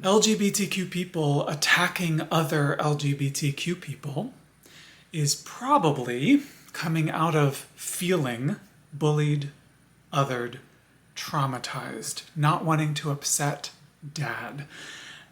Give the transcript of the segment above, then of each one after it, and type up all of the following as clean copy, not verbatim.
LGBTQ people attacking other LGBTQ people is probably coming out of feeling bullied, othered, traumatized, not wanting to upset dad,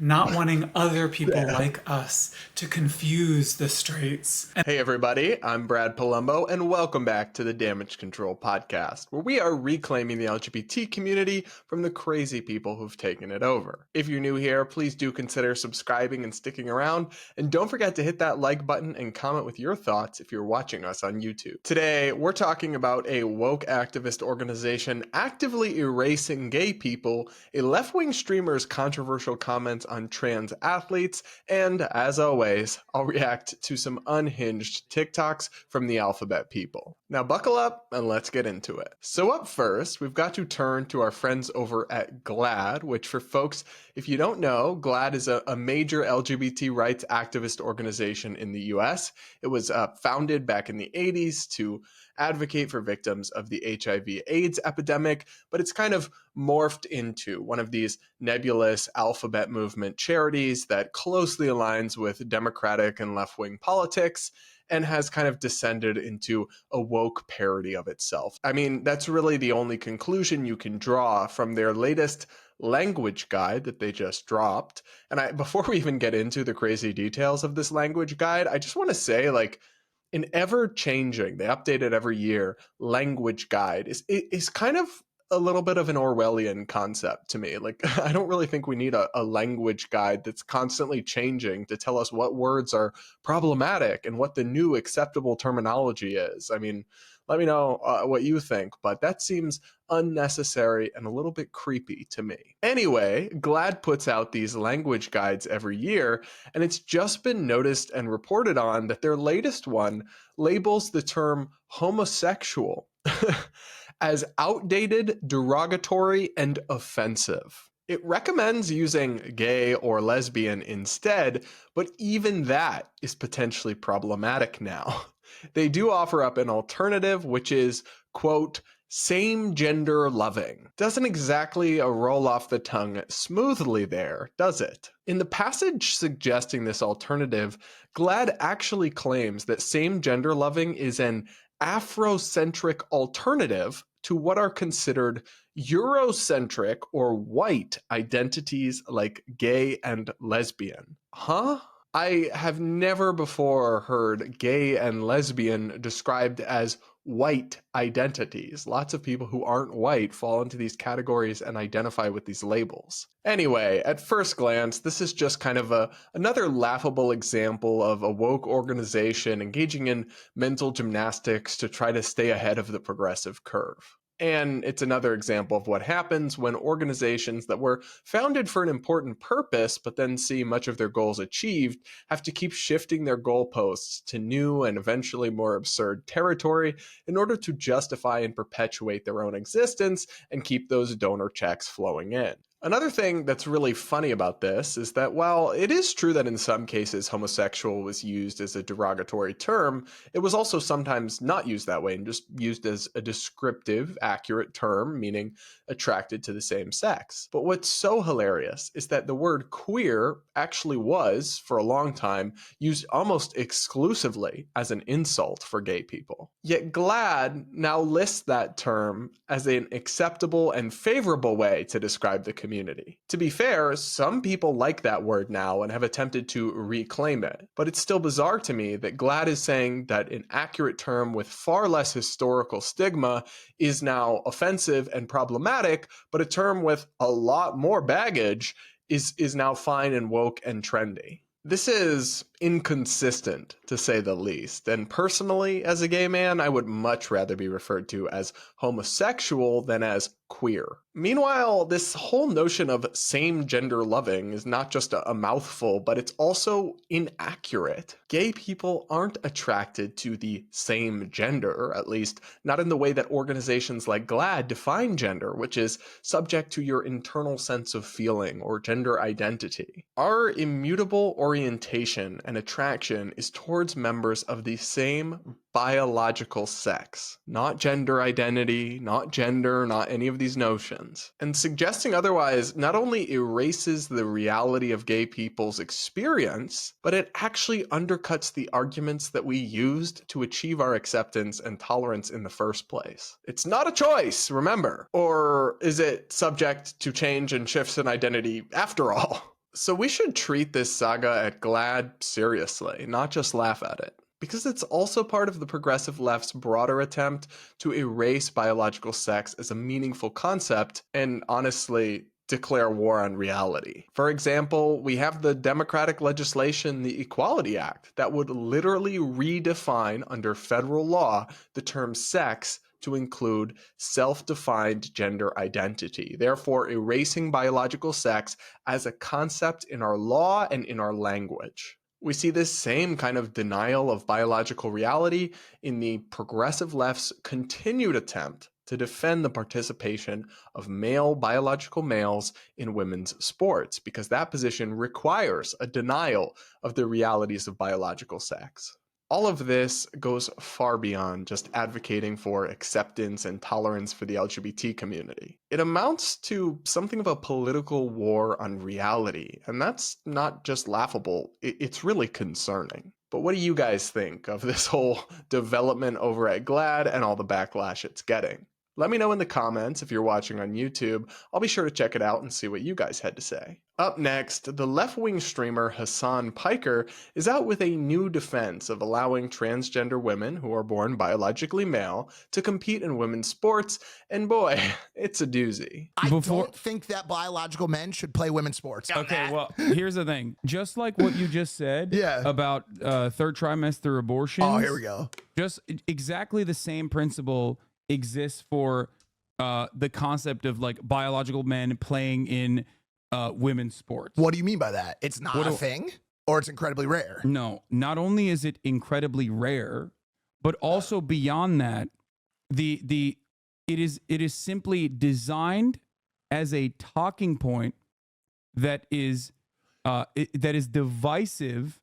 not wanting other people like us to confuse the straights. Hey everybody, I'm Brad Polumbo, and welcome back to the Damage Control Podcast, where we are reclaiming the LGBT community from the crazy people who've taken it over. If you're new here, please do consider subscribing and sticking around, and don't forget to hit that like button and comment with your thoughts if you're watching us on YouTube. Today, we're talking about a woke activist organization actively erasing gay people, a left-wing streamer's controversial comments on trans athletes, and as always, I'll react to some unhinged TikToks from the alphabet people. Now buckle up and let's get into it. So up first, we've got to turn to our friends over at GLAAD, which for folks, if you don't know, GLAAD is a major LGBT rights activist organization in the US. It was founded back in the 80s to advocate for victims of the HIV/AIDS epidemic, but it's kind of morphed into one of these nebulous alphabet movement charities that closely aligns with democratic and left-wing politics and has kind of descended into a woke parody of itself. I mean, that's really the only conclusion you can draw from their latest language guide that they just dropped. And before we even get into the crazy details of this language guide, I just want to say, an ever-changing, they update it every year, language guide is kind of a little bit of an Orwellian concept to me. I don't really think we need a language guide that's constantly changing to tell us what words are problematic and what the new acceptable terminology is. I mean, let me know what you think, but that seems unnecessary and a little bit creepy to me. Anyway, GLAAD puts out these language guides every year, and it's just been noticed and reported on that their latest one labels the term homosexual as outdated, derogatory, and offensive. It recommends using gay or lesbian instead, but even that is potentially problematic now. They do offer up an alternative, which is, quote, same gender loving. Doesn't exactly roll off the tongue smoothly there, does it? In the passage suggesting this alternative, GLAAD actually claims that same gender loving is an Afrocentric alternative to what are considered Eurocentric or white identities like gay and lesbian. Huh? I have never before heard gay and lesbian described as white identities. Lots of people who aren't white fall into these categories and identify with these labels. Anyway, at first glance, this is just kind of another laughable example of a woke organization engaging in mental gymnastics to try to stay ahead of the progressive curve. And it's another example of what happens when organizations that were founded for an important purpose, but then see much of their goals achieved, have to keep shifting their goalposts to new and eventually more absurd territory in order to justify and perpetuate their own existence and keep those donor checks flowing in. Another thing that's really funny about this is that while it is true that in some cases homosexual was used as a derogatory term, it was also sometimes not used that way and just used as a descriptive, accurate term, meaning attracted to the same sex. But what's so hilarious is that the word queer actually was, for a long time, used almost exclusively as an insult for gay people. Yet GLAAD now lists that term as an acceptable and favorable way to describe the community. To be fair, some people like that word now and have attempted to reclaim it, but it's still bizarre to me that GLAAD is saying that an accurate term with far less historical stigma is now offensive and problematic, but a term with a lot more baggage is now fine and woke and trendy. This is inconsistent, to say the least, and personally, as a gay man, I would much rather be referred to as homosexual than as queer. Meanwhile, this whole notion of same gender loving is not just a mouthful, but it's also inaccurate. Gay people aren't attracted to the same gender, at least not in the way that organizations like GLAAD define gender, which is subject to your internal sense of feeling or gender identity. Our immutable orientation and attraction is towards members of the same biological sex, not gender identity, not gender, not any of these notions. And suggesting otherwise not only erases the reality of gay people's experience, but it actually undercuts the arguments that we used to achieve our acceptance and tolerance in the first place. It's not a choice, remember. Or is it subject to change and shifts in identity after all? So we should treat this saga at GLAAD seriously, not just laugh at it. Because it's also part of the progressive left's broader attempt to erase biological sex as a meaningful concept and, honestly, declare war on reality. For example, we have the Democratic legislation, the Equality Act, that would literally redefine under federal law the term sex to include self-defined gender identity, therefore erasing biological sex as a concept in our law and in our language. We see this same kind of denial of biological reality in the progressive left's continued attempt to defend the participation of male biological males in women's sports, because that position requires a denial of the realities of biological sex. All of this goes far beyond just advocating for acceptance and tolerance for the LGBT community. It amounts to something of a political war on reality, and that's not just laughable, it's really concerning. But what do you guys think of this whole development over at GLAAD and all the backlash it's getting? Let me know in the comments if you're watching on YouTube. I'll be sure to check it out and see what you guys had to say. Up next, the left-wing streamer Hasan Piker is out with a new defense of allowing transgender women who are born biologically male to compete in women's sports, and boy, it's a doozy. I don't think that biological men should play women's sports. Okay, well, here's the thing. Just like what you just said about third trimester abortions. Oh, here we go. Just exactly the same principle exists for the concept of like biological men playing in women's sports. What do you mean by that? It's not a thing, or it's incredibly rare? No, not only is it incredibly rare, but also beyond that, it is simply designed as a talking point that is divisive,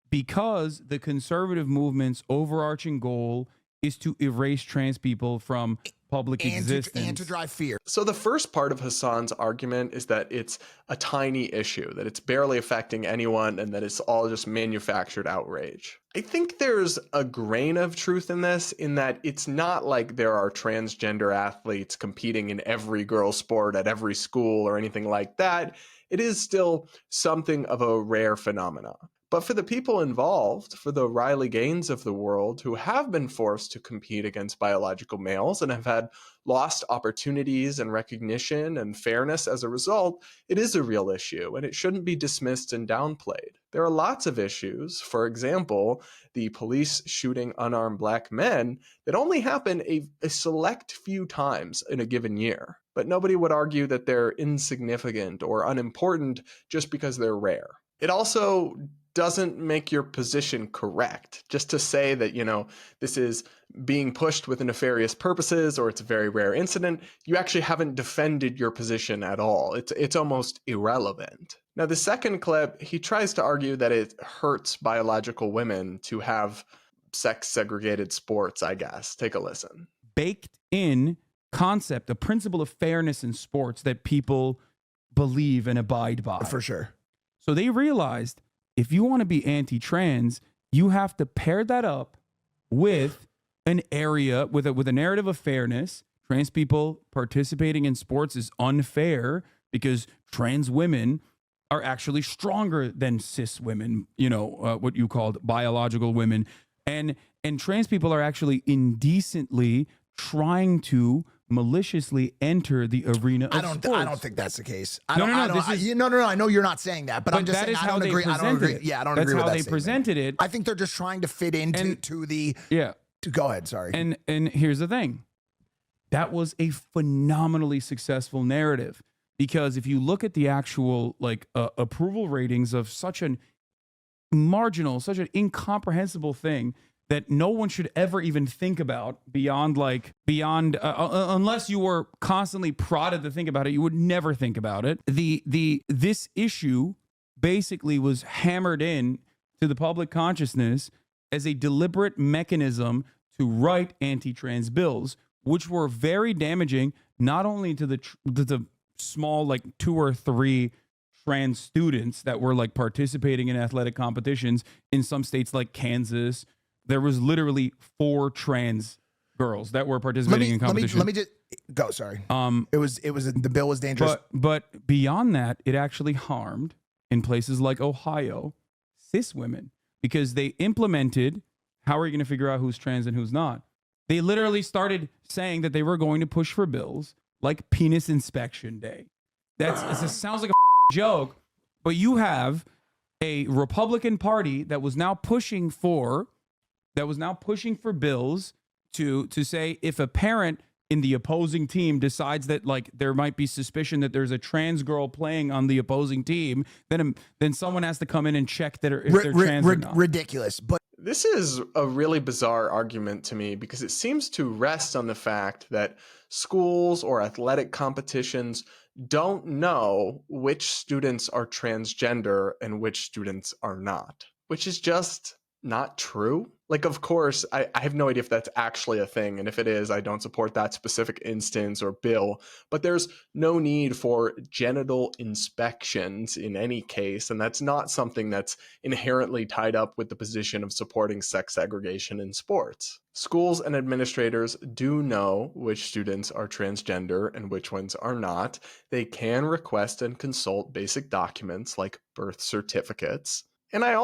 because the conservative movement's overarching goal is to erase trans people from public existence. And to drive fear. So the first part of Hasan's argument is that it's a tiny issue, that it's barely affecting anyone, and that it's all just manufactured outrage. I think there's a grain of truth in this, in that it's not like there are transgender athletes competing in every girls' sport at every school or anything like that. It is still something of a rare phenomenon. But for the people involved, for the Riley Gaines of the world who have been forced to compete against biological males and have had lost opportunities and recognition and fairness as a result, it is a real issue, and it shouldn't be dismissed and downplayed. There are lots of issues, for example, the police shooting unarmed black men, that only happen a select few times in a given year. But nobody would argue that they're insignificant or unimportant just because they're rare. It also doesn't make your position correct. Just to say that, this is being pushed with nefarious purposes or it's a very rare incident, you actually haven't defended your position at all. It's almost irrelevant. Now, the second clip, he tries to argue that it hurts biological women to have sex-segregated sports, I guess. Take a listen. Baked in concept, a principle of fairness in sports that people believe and abide by. For sure. So they realized, if you want to be anti-trans, you have to pair that up with an area, with a narrative of fairness. Trans people participating in sports is unfair because trans women are actually stronger than cis women, what you called biological women. And trans people are actually indecently trying to maliciously enter the arena of sports. I don't think that's the case. No. I know you're not saying that, but I'm just saying I don't agree. I don't agree. Yeah, I don't agree with that. That's how they presented it. I think they're just trying to fit into the. Yeah. Go ahead. Sorry. And here's the thing. That was a phenomenally successful narrative, because if you look at the actual approval ratings of such an marginal, such an incomprehensible thing that no one should ever even think about beyond unless you were constantly prodded to think about it, you would never think about it. This issue basically was hammered in to the public consciousness as a deliberate mechanism to write anti-trans bills, which were very damaging, not only to the small, like 2 or 3 trans students that were like participating in athletic competitions in some states like Kansas. There was literally 4 trans girls that were participating in competition. Let me just go. Sorry. It was the bill was dangerous. But beyond that, it actually harmed in places like Ohio cis women, because they implemented, how are you going to figure out who's trans and who's not? They literally started saying that they were going to push for bills like penis inspection day. It sounds like a joke, but you have a Republican Party that was now pushing for bills to say if a parent in the opposing team decides that like there might be suspicion that there's a trans girl playing on the opposing team, then someone has to come in and check that if they're trans or not. Ridiculous. But this is a really bizarre argument to me because it seems to rest on the fact that schools or athletic competitions don't know which students are transgender and which students are not, which is just not true. Like, of course, I have no idea if that's actually a thing. And if it is, I don't support that specific instance or bill. But there's no need for genital inspections in any case. And that's not something that's inherently tied up with the position of supporting sex segregation in sports. Schools and administrators do know which students are transgender and which ones are not. They can request and consult basic documents like birth certificates. And I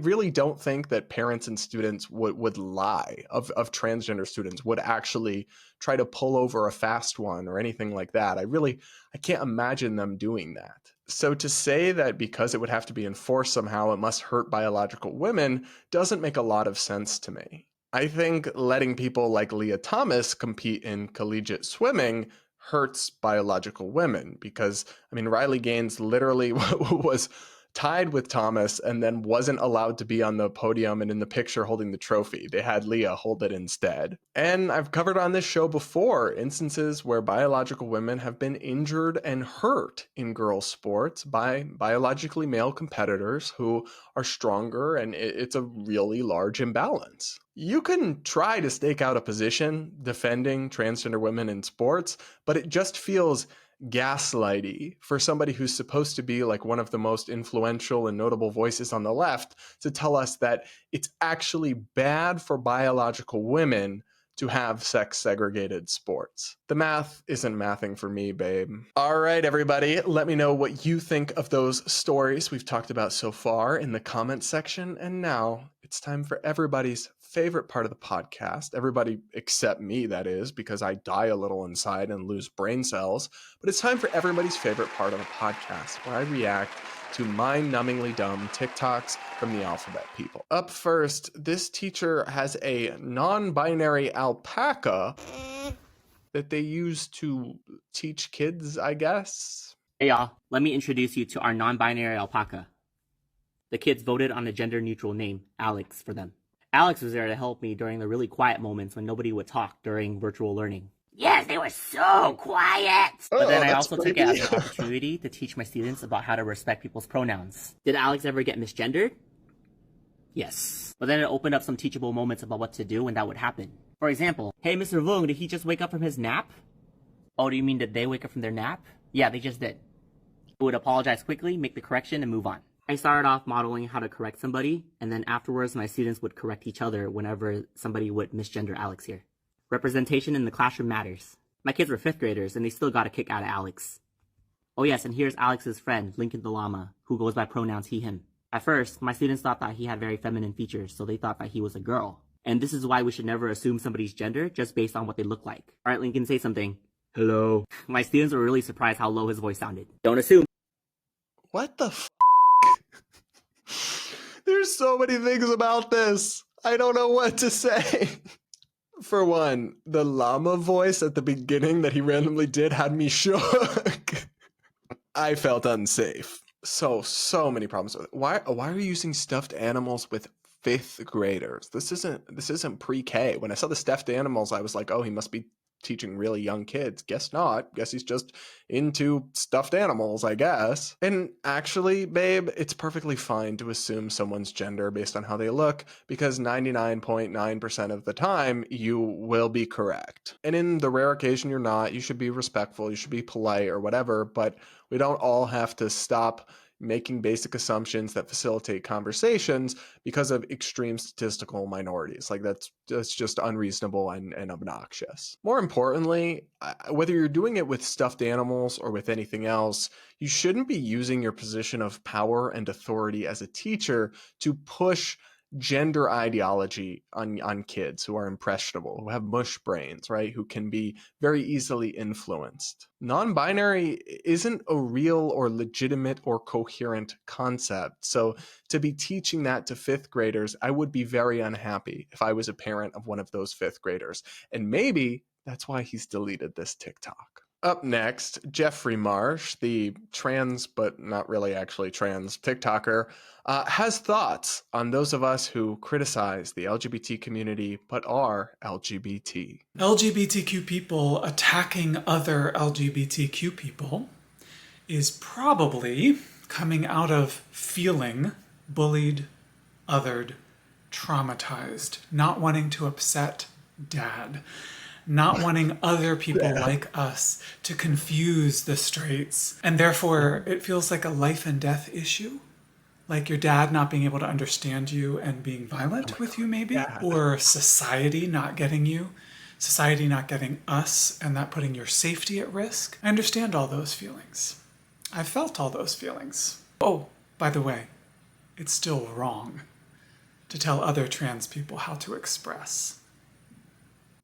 really don't think that parents and students would lie of transgender students would actually try to pull over a fast one or anything like that. I can't imagine them doing that. So to say that because it would have to be enforced somehow, it must hurt biological women doesn't make a lot of sense to me. I think letting people like Leah Thomas compete in collegiate swimming hurts biological women because, I mean, Riley Gaines literally was tied with Thomas and then wasn't allowed to be on the podium and in the picture holding the trophy. They had Leah hold it instead. And I've covered on this show before instances where biological women have been injured and hurt in girls' sports by biologically male competitors who are stronger, and it's a really large imbalance. You can try to stake out a position defending transgender women in sports, but it just feels gaslighty for somebody who's supposed to be like one of the most influential and notable voices on the left to tell us that it's actually bad for biological women to have sex segregated sports. The math isn't mathing for me, babe. All right, everybody, let me know what you think of those stories we've talked about so far in the comments section. And now it's time for everybody's favorite part of the podcast. Everybody except me, that is, because I die a little inside and lose brain cells. But it's time for everybody's favorite part of the podcast, where I react to mind-numbingly dumb TikToks from the alphabet people. Up first, this teacher has a non-binary alpaca that they use to teach kids, I guess. Hey y'all, let me introduce you to our non-binary alpaca. The kids voted on a gender-neutral name, Alex, for them. Alex was there to help me during the really quiet moments when nobody would talk during virtual learning. Yes, they were so quiet! But then I also took it as an opportunity to teach my students about how to respect people's pronouns. Did Alex ever get misgendered? Yes. But then it opened up some teachable moments about what to do when that would happen. For example, hey Mr. Vung, did he just wake up from his nap? Oh, do you mean did they wake up from their nap? Yeah, they just did. I would apologize quickly, make the correction, and move on. I started off modeling how to correct somebody, and then afterwards my students would correct each other whenever somebody would misgender Alex here. Representation in the classroom matters. My kids were 5th graders, and they still got a kick out of Alex. Oh yes, and here's Alex's friend, Lincoln the Llama, who goes by pronouns he, him. At first, my students thought that he had very feminine features, so they thought that he was a girl. And this is why we should never assume somebody's gender just based on what they look like. Alright, Lincoln, say something. Hello. My students were really surprised how low his voice sounded. Don't assume. What the f***? There's so many things about this. I don't know what to say. For one, the llama voice at the beginning that he randomly did had me shook. I felt unsafe. So many problems with it. Why are you using stuffed animals with 5th graders? This isn't pre-K. When I saw the stuffed animals, I was like, oh, he must be teaching really young kids. Guess not. Guess he's just into stuffed animals, I guess. And actually, babe, it's perfectly fine to assume someone's gender based on how they look, because 99.9% of the time, you will be correct. And in the rare occasion you're not, you should be respectful, you should be polite or whatever, but we don't all have to stop making basic assumptions that facilitate conversations because of extreme statistical minorities. Like that's just unreasonable and obnoxious. More importantly, whether you're doing it with stuffed animals or with anything else, you shouldn't be using your position of power and authority as a teacher to push gender ideology on kids who are impressionable, who have mush brains, right? Who can be very easily influenced. Non-binary isn't a real or legitimate or coherent concept. So to be teaching that to fifth graders, I would be very unhappy if I was a parent of one of those fifth graders. And maybe that's why he's deleted this TikTok. Up next, Jeffrey Marsh, the trans, but not really actually trans TikToker, has thoughts on those of us who criticize the LGBT community but are LGBT. LGBTQ people attacking other LGBTQ people is probably coming out of feeling bullied, othered, traumatized, not wanting to upset dad, not wanting other people like us to confuse the straights. And therefore, it feels like a life and death issue. Like your dad not being able to understand you and being violent with you, maybe. Or society not getting you. Society not getting us and that putting your safety at risk. I understand all those feelings. I've felt all those feelings. Oh, by the way, it's still wrong to tell other trans people how to express.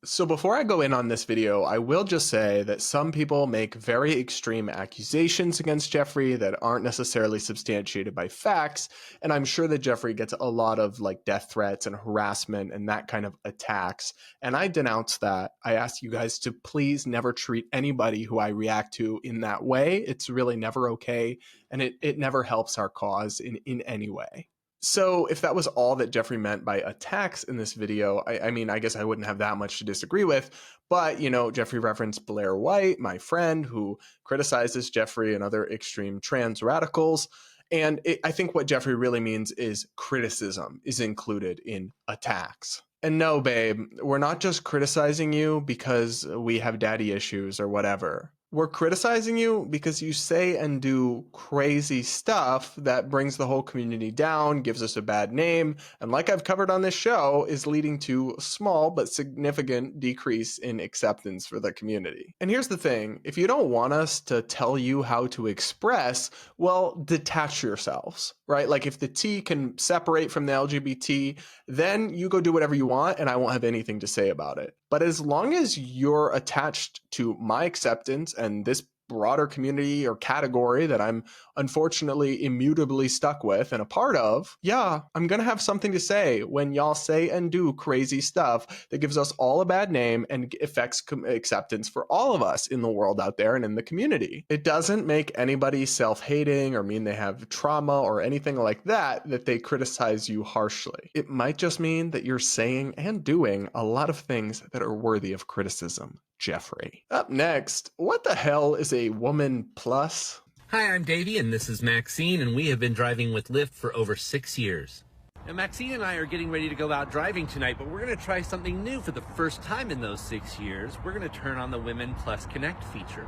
So before I go in on this video, I will just say that some people make very extreme accusations against Jeffrey that aren't necessarily substantiated by facts. And I'm sure that Jeffrey gets a lot of like death threats and harassment and that kind of attacks. And I denounce that. I ask you guys to please never treat anybody who I react to in that way. It's really never okay. And it never helps our cause in any way. So if that was all that Jeffrey meant by attacks in this video, I mean, I guess I wouldn't have that much to disagree with. But, you know, Jeffrey referenced Blair White, my friend, who criticizes Jeffrey and other extreme trans radicals. And I think what Jeffrey really means is criticism is included in attacks. And no, babe, we're not just criticizing you because we have daddy issues or whatever. We're criticizing you because you say and do crazy stuff that brings the whole community down, gives us a bad name, and like I've covered on this show, is leading to a small but significant decrease in acceptance for the community. And here's the thing, if you don't want us to tell you how to express, well, detach yourselves, right? Like if the T can separate from the LGBT, then you go do whatever you want and I won't have anything to say about it. But as long as you're attached to my acceptance and this broader community or category that I'm unfortunately immutably stuck with and a part of, yeah, I'm going to have something to say when y'all say and do crazy stuff that gives us all a bad name and affects acceptance for all of us in the world out there and in the community. It doesn't make anybody self-hating or mean they have trauma or anything like that they criticize you harshly. It might just mean that you're saying and doing a lot of things that are worthy of criticism. Jeffrey. Up next, what the hell is a woman plus? Hi, I'm Davey, and this is Maxine, and we have been driving with Lyft for over 6 years. Now, Maxine and I are getting ready to go out driving tonight, but we're going to try something new for the first time in those 6 years. We're going to turn on the Women Plus Connect feature.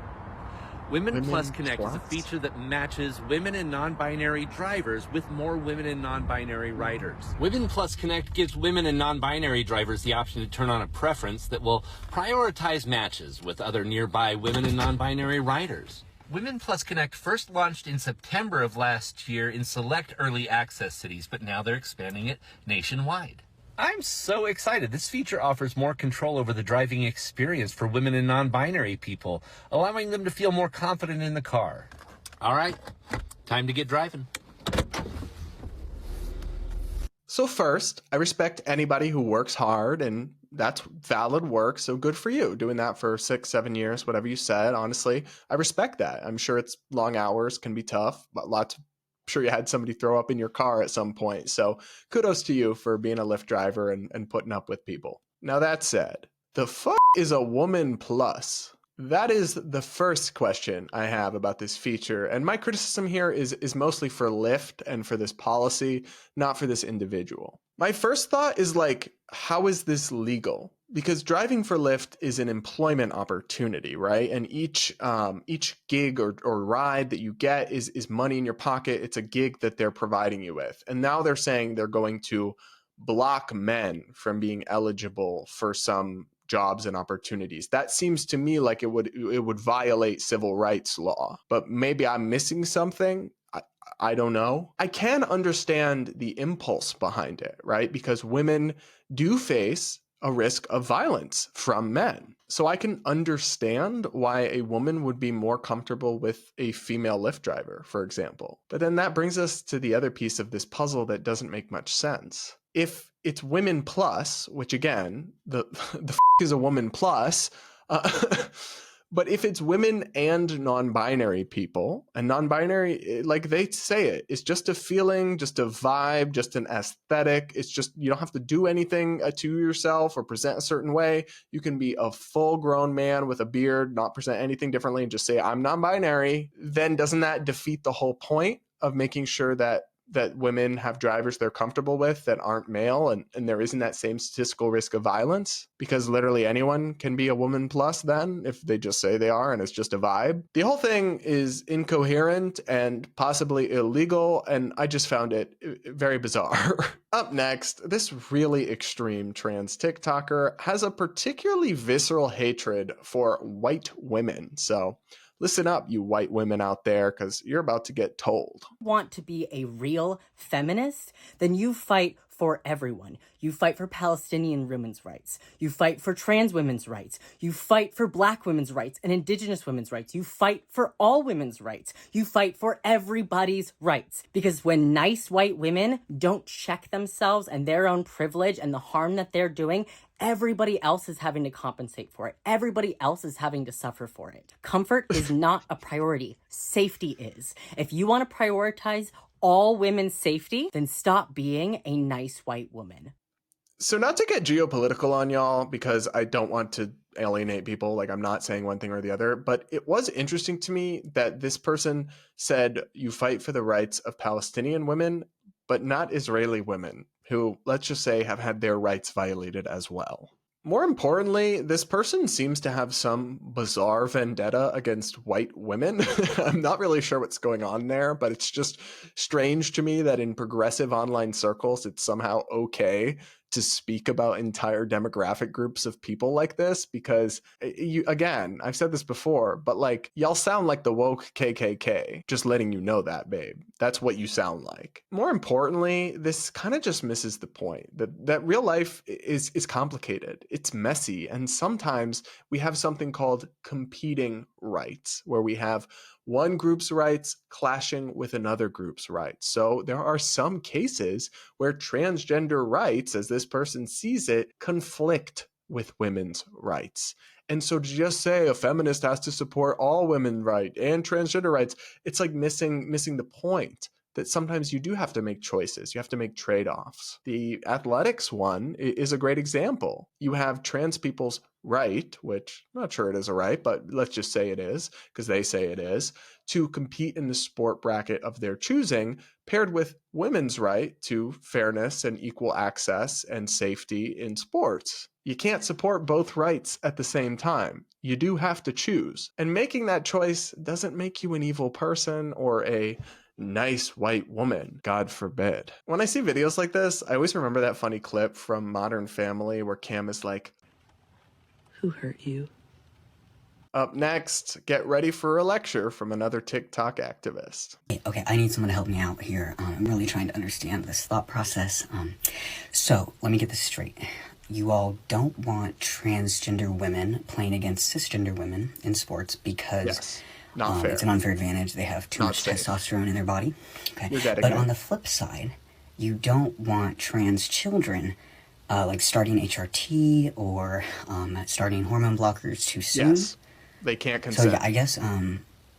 Women Plus Connect is a feature that matches women and non-binary drivers with more women and non-binary riders. Women Plus Connect gives women and non-binary drivers the option to turn on a preference that will prioritize matches with other nearby women and non-binary riders. Women Plus Connect first launched in September of last year in select early access cities, but now they're expanding it nationwide. I'm so excited. This feature offers more control over the driving experience for women and non-binary people, allowing them to feel more confident in the car. All right, time to get driving. So first, I respect anybody who works hard, and that's valid work, so good for you. Doing that for 6-7 years, whatever you said, honestly, I respect that. I'm sure it's long hours, can be tough, but I'm sure you had somebody throw up in your car at some point. So kudos to you for being a Lyft driver and putting up with people. Now that said, the fuck is a woman plus? That is the first question I have about this feature. And my criticism here is mostly for Lyft and for this policy, not for this individual. My first thought is like, how is this legal? Because driving for Lyft is an employment opportunity, right? And each gig or ride that you get is money in your pocket. It's a gig that they're providing you with. And now they're saying they're going to block men from being eligible for some jobs and opportunities. That seems to me like it would violate civil rights law, but maybe I'm missing something. I don't know. I can understand the impulse behind it, right? Because women do face a risk of violence from men. So I can understand why a woman would be more comfortable with a female Lyft driver, for example. But then that brings us to the other piece of this puzzle that doesn't make much sense. If it's women plus, which again, the is a woman plus, but if it's women and non-binary people, and non-binary, like they say it's just a feeling, just a vibe, just an aesthetic. It's just, you don't have to do anything to yourself or present a certain way. You can be a full-grown man with a beard, not present anything differently, and just say, I'm non-binary. Then doesn't that defeat the whole point of making sure that women have drivers they're comfortable with that aren't male, and there isn't that same statistical risk of violence? Because literally anyone can be a woman plus then if they just say they are and it's just a vibe. The whole thing is incoherent and possibly illegal, and I just found it very bizarre. Up next, this really extreme trans TikToker has a particularly visceral hatred for white women. So listen up, you white women out there, because you're about to get told. Want to be a real feminist? Then you fight for everyone. You fight for Palestinian women's rights. You fight for trans women's rights. You fight for Black women's rights and Indigenous women's rights. You fight for all women's rights. You fight for everybody's rights. Because when nice white women don't check themselves and their own privilege and the harm that they're doing, everybody else is having to compensate for it. Everybody else is having to suffer for it. Comfort is not a priority. Safety is. If you want to prioritize all women's safety, then stop being a nice white woman. So not to get geopolitical on y'all, because I don't want to alienate people, like I'm not saying one thing or the other, but it was interesting to me that this person said you fight for the rights of Palestinian women, but not Israeli women, who, let's just say, have had their rights violated as well. More importantly, this person seems to have some bizarre vendetta against white women. I'm not really sure what's going on there, but it's just strange to me that in progressive online circles, it's somehow okay to speak about entire demographic groups of people like this, because again, I've said this before, but like y'all sound like the woke KKK. Just letting you know that, babe. That's what you sound like. More importantly, this kind of just misses the point that real life is complicated. It's messy, and sometimes we have something called competing rights, where we have one group's rights clashing with another group's rights. So there are some cases where transgender rights, as this person sees it, conflict with women's rights. And so to just say a feminist has to support all women's rights and transgender rights, it's like missing the point. That sometimes you do have to make choices. You have to make trade-offs. The athletics one is a great example. You have trans people's right, which I'm not sure it is a right, but let's just say it is, because they say it is, to compete in the sport bracket of their choosing, paired with women's right to fairness and equal access and safety in sports. You can't support both rights at the same time. You do have to choose. And making that choice doesn't make you an evil person or a nice white woman, God forbid. When I see videos like this, I always remember that funny clip from Modern Family where Cam is like, Who hurt you? Up next, get ready for a lecture from another TikTok activist. Okay, I need someone to help me out here. I'm really trying to understand this thought process. So, let me get this straight. You all don't want transgender women playing against cisgender women in sports because... Yes. Not fair. It's an unfair advantage. They have too much testosterone in their body. Okay. But on the flip side, you don't want trans children like starting HRT or starting hormone blockers too soon. Yes. They can't consent. So yeah, I guess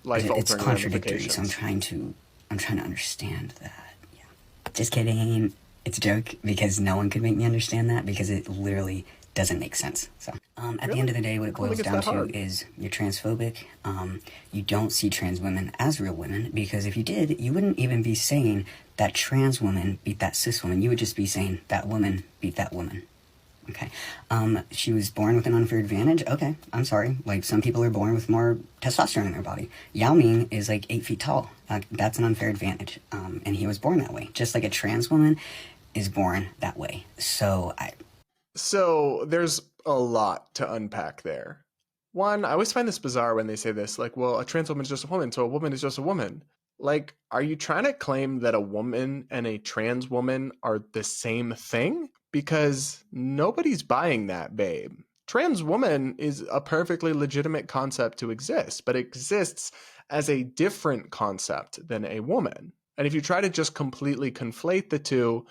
it's contradictory. So I'm trying to understand that. Yeah. Just kidding. It's a joke because no one could make me understand that because it literally doesn't make sense. So at the end of the day, what it boils down to is you're transphobic. You don't see trans women as real women, because if you did, you wouldn't even be saying that trans woman beat that cis woman. You would just be saying that woman beat that woman. Okay. She was born with an unfair advantage. Okay, I'm sorry. Like, some people are born with more testosterone in their body. Yao Ming is like 8 feet tall. That's an unfair advantage. And he was born that way, just like a trans woman is born that way. So there's a lot to unpack there. One, I always find this bizarre when they say this, like, well, a trans woman is just a woman, so a woman is just a woman. Like, are you trying to claim that a woman and a trans woman are the same thing? Because nobody's buying that, babe. Trans woman is a perfectly legitimate concept to exist, but it exists as a different concept than a woman. And if you try to just completely conflate the two,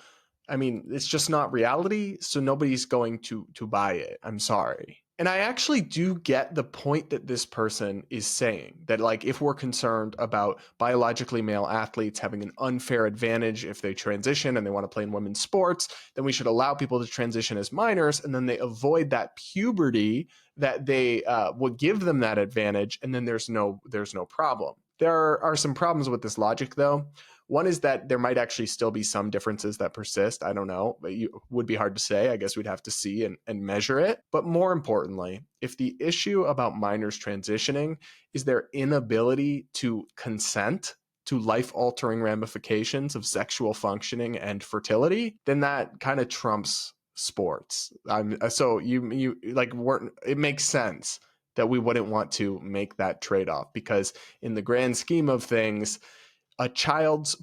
I mean, it's just not reality, so nobody's going to buy it. I'm sorry. And I actually do get the point that this person is saying, that, like, if we're concerned about biologically male athletes having an unfair advantage if they transition and they want to play in women's sports, then we should allow people to transition as minors, and then they avoid that puberty that they would give them that advantage, and then there's no problem. There are some problems with this logic, though. One is that there might actually still be some differences that persist. I don't know, but it would be hard to say. I guess we'd have to see and measure it. But more importantly, if the issue about minors transitioning is their inability to consent to life-altering ramifications of sexual functioning and fertility, then that kind of trumps sports. It makes sense that we wouldn't want to make that trade-off, because in the grand scheme of things,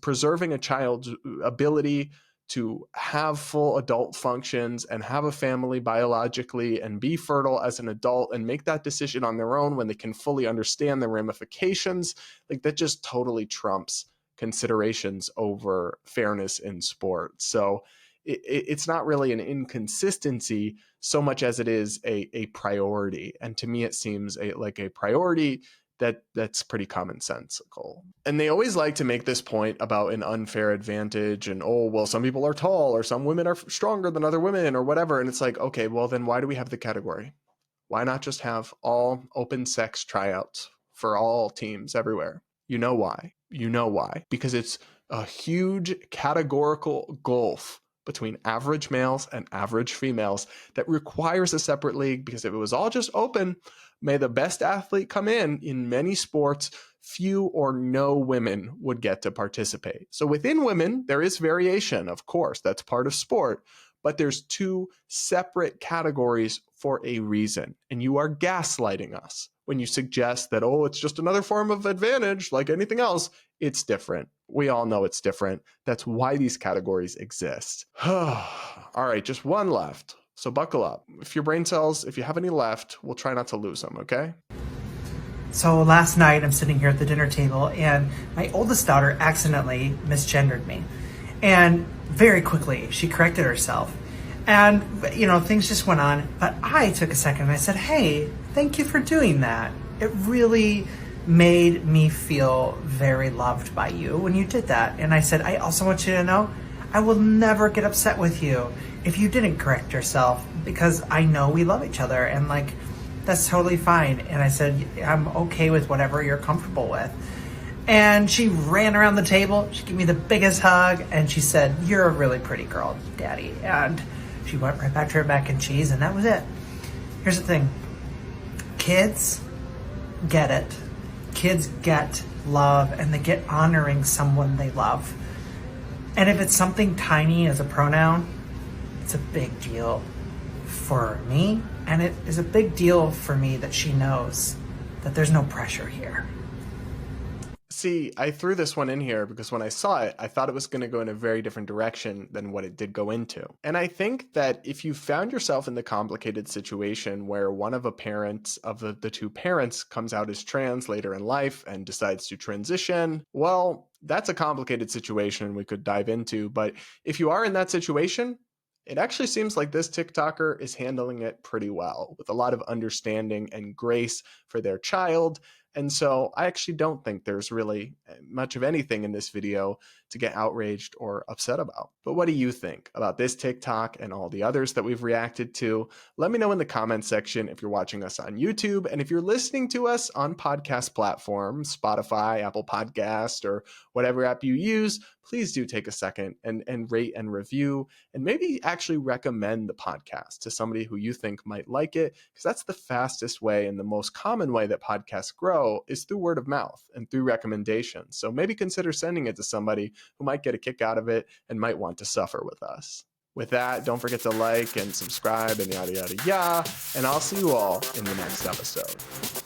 preserving a child's ability to have full adult functions and have a family biologically and be fertile as an adult and make that decision on their own when they can fully understand the ramifications, like, that just totally trumps considerations over fairness in sport. So it's not really an inconsistency so much as it is a priority. And to me, it seems like a priority that's pretty commonsensical. And they always like to make this point about an unfair advantage and, oh, well, some people are tall or some women are stronger than other women or whatever. And it's like, okay, well, then why do we have the category? Why not just have all open sex tryouts for all teams everywhere? You know why? Because it's a huge categorical gulf between average males and average females that requires a separate league, because if it was all just open, may the best athlete come in many sports, few or no women would get to participate. So within women, there is variation, of course, that's part of sport, but there's two separate categories for a reason. And you are gaslighting us when you suggest that, oh, it's just another form of advantage like anything else. It's different. We all know it's different. That's why these categories exist. All right, just one left. So buckle up. If your brain cells, if you have any left, we'll try not to lose them, okay? So last night I'm sitting here at the dinner table and my oldest daughter accidentally misgendered me. And very quickly she corrected herself. And, things just went on. But I took a second and I said, hey, thank you for doing that. It really made me feel very loved by you when you did that. And I said, I also want you to know, I will never get upset with you if you didn't correct yourself, because I know we love each other and, like, that's totally fine. And I said, I'm okay with whatever you're comfortable with. And she ran around the table. She gave me the biggest hug and she said, you're a really pretty girl, Daddy. And she went right back to her mac and cheese, and that was it. Here's the thing. Kids get it. Kids get love and they get honoring someone they love. And if it's something tiny as a pronoun, it's a big deal for me. And it is a big deal for me that she knows that there's no pressure here. See, I threw this one in here because when I saw it, I thought it was going to go in a very different direction than what it did go into. And I think that if you found yourself in the complicated situation where one of the two parents comes out as trans later in life and decides to transition, well, that's a complicated situation we could dive into. But if you are in that situation, it actually seems like this TikToker is handling it pretty well, with a lot of understanding and grace for their child And so I actually don't think there's really much of anything in this video to get outraged or upset about. But what do you think about this TikTok and all the others that we've reacted to? Let me know in the comments section if you're watching us on YouTube, and if you're listening to us on podcast platforms, Spotify, Apple Podcast, or whatever app you use, please do take a second and rate and review, and maybe actually recommend the podcast to somebody who you think might like it, because that's the fastest way and the most common way that podcasts grow is through word of mouth and through recommendations. So maybe consider sending it to somebody who might get a kick out of it and might want to suffer with us. With that, don't forget to like and subscribe and yada, yada, yada. And I'll see you all in the next episode.